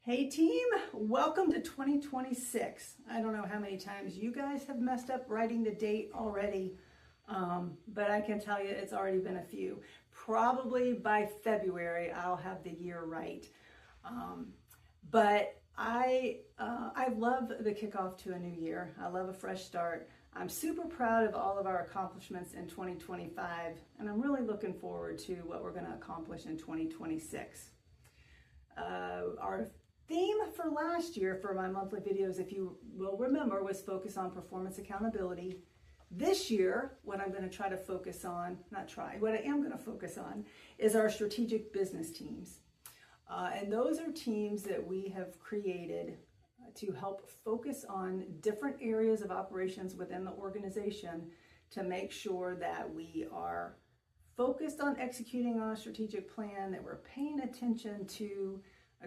Hey team, welcome to 2026. I don't know how many times you guys have messed up writing the date already, but I can tell you it's already been a few. Probably by February I'll have the year right. But I love the kickoff to a new year. I love a fresh start. I'm super proud of all of our accomplishments in 2025, and I'm really looking forward to what we're going to accomplish in 2026. Our theme for last year for my monthly videos, if you will remember, was focus on performance accountability. This year, what I'm going to try to focus on, what I am going to focus on is our strategic business teams. And those are teams that we have created to help focus on different areas of operations within the organization to make sure that we are focused on executing on a strategic plan, that we're paying attention to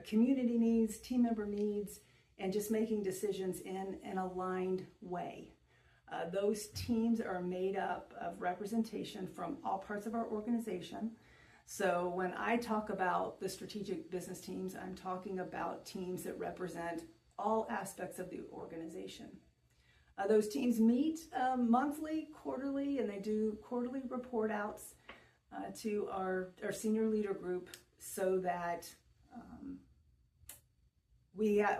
community needs, team member needs, and just making decisions in an aligned way. Those teams are made up of representation from all parts of our organization. So when I talk about the strategic business teams, I'm talking about teams that represent all aspects of the organization. Those teams meet monthly, quarterly, and they do quarterly report outs to our senior leader group so that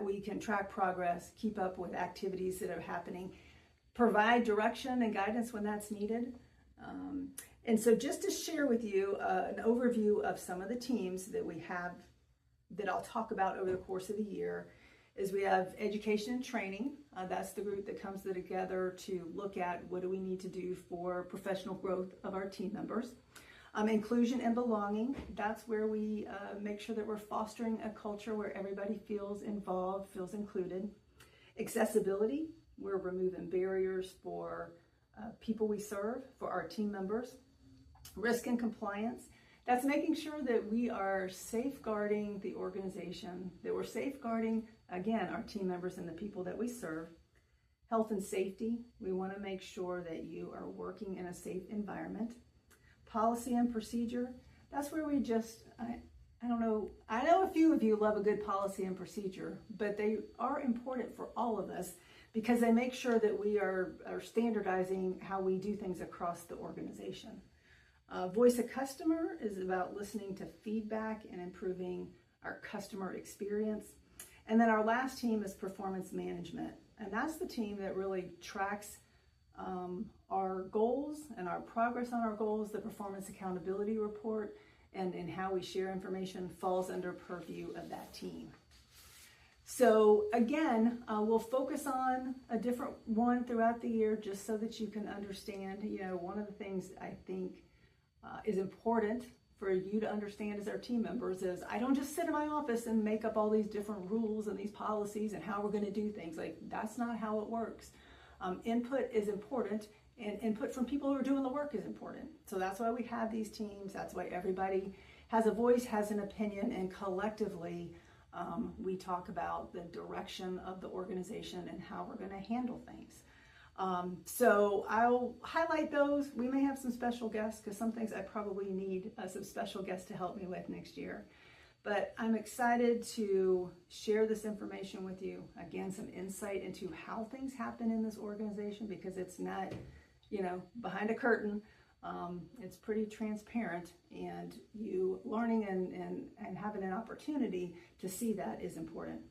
we can track progress, keep up with activities that are happening, provide direction and guidance when that's needed. And so just to share with you an overview of some of the teams that we have that I'll talk about over the course of the year is we have education and training. That's the group that comes together to look at what do we need to do for professional growth of our team members. Inclusion and belonging, that's where we make sure that we're fostering a culture where everybody feels involved, feels included. Accessibility, we're removing barriers for people we serve, for our team members. Risk and compliance, that's making sure that we are safeguarding the organization, that we're safeguarding, again, our team members and the people that we serve. Health and safety, we want to make sure that you are working in a safe environment. Policy and procedure, that's where we just, I don't know, I know a few of you love a good policy and procedure, but they are important for all of us because they make sure that we are standardizing how we do things across the organization. Voice of customer is about listening to feedback and improving our customer experience. And then our last team is performance management. And that's the team that really tracks our goals and our progress on our goals. The performance accountability report and how we share information falls under purview of that team. So again, we'll focus on a different one throughout the year just so that you can understand, one of the things I think is important for you to understand as our team members is I don't just sit in my office and make up all these different rules and these policies and how we're going to do things. Like, that's not how it works. Input is important, and input from people who are doing the work is important. So that's why we have these teams. That's why everybody has a voice, has an opinion, and collectively we talk about the direction of the organization and how we're going to handle things. So I'll highlight those. We may have some special guests because some things I probably need some special guests to help me with next year. But I'm excited to share this information with you. Again, some insight into how things happen in this organization because it's not, behind a curtain. It's pretty transparent, and you learning and having an opportunity to see that is important.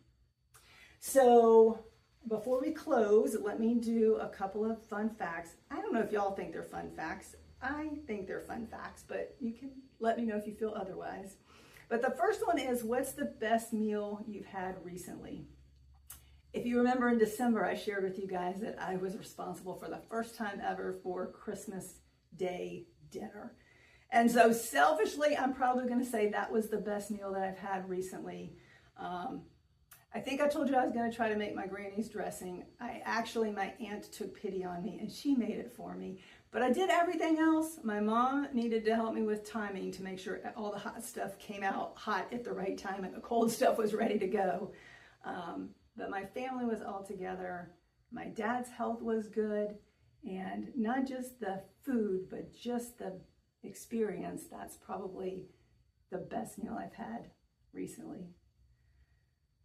So before we close, let me do a couple of fun facts. I don't know if y'all think they're fun facts. I think they're fun facts, but you can let me know if you feel otherwise. But the first one is, what's the best meal you've had recently? If you remember in December, I shared with you guys that I was responsible for the first time ever for Christmas Day dinner. And so selfishly, I'm probably going to say that was the best meal that I've had recently. I think I told you I was going to try to make my granny's dressing. My aunt took pity on me and she made it for me. But I did everything else. My mom needed to help me with timing to make sure all the hot stuff came out hot at the right time and the cold stuff was ready to go. But my family was all together. My dad's health was good. And not just the food, but just the experience. That's probably the best meal I've had recently.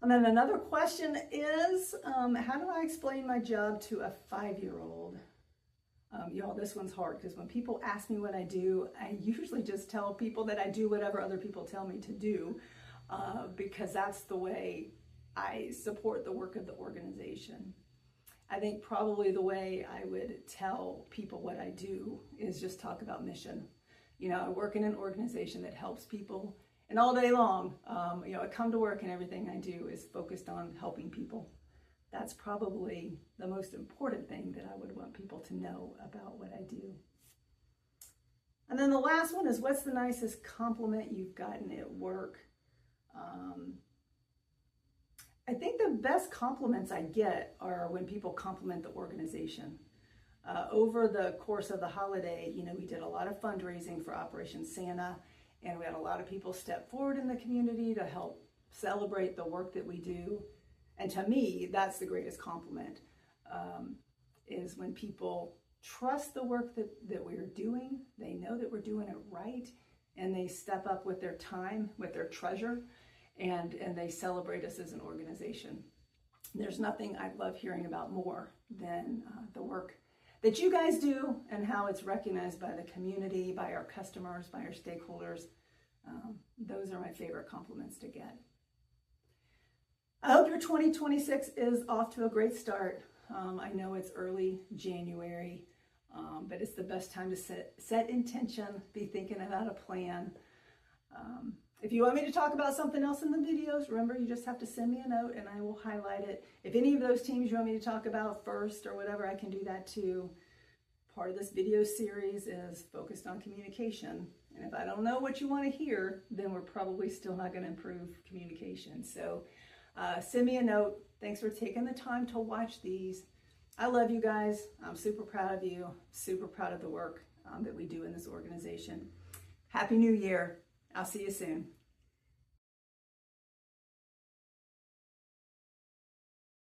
And then another question is, how do I explain my job to a 5-year-old? Y'all, this one's hard because when people ask me what I do, I usually just tell people that I do whatever other people tell me to do, because that's the way I support the work of the organization. I think probably the way I would tell people what I do is just talk about mission. You know, I work in an organization that helps people, and all day long, I come to work and everything I do is focused on helping people. That's probably the most important thing that I would want people to know about what I do. And then the last one is, what's the nicest compliment you've gotten at work? I think the best compliments I get are when people compliment the organization. Over the course of the holiday, we did a lot of fundraising for Operation Santa, and we had a lot of people step forward in the community to help celebrate the work that we do. And to me, that's the greatest compliment, is when people trust the work that we're doing, they know that we're doing it right, and they step up with their time, with their treasure, and they celebrate us as an organization. There's nothing I love hearing about more than the work that you guys do and how it's recognized by the community, by our customers, by our stakeholders. Those are my favorite compliments to get. I hope your 2026 is off to a great start. I know it's early January, but it's the best time to set intention, be thinking about a plan. If you want me to talk about something else in the videos, remember, you just have to send me a note and I will highlight it. If any of those teams you want me to talk about first or whatever, I can do that too. Part of this video series is focused on communication. And if I don't know what you want to hear, then we're probably still not going to improve communication. So send me a note. Thanks for taking the time to watch these. I love you guys. I'm super proud of you. Super proud of the work that we do in this organization. Happy New Year. I'll see you soon.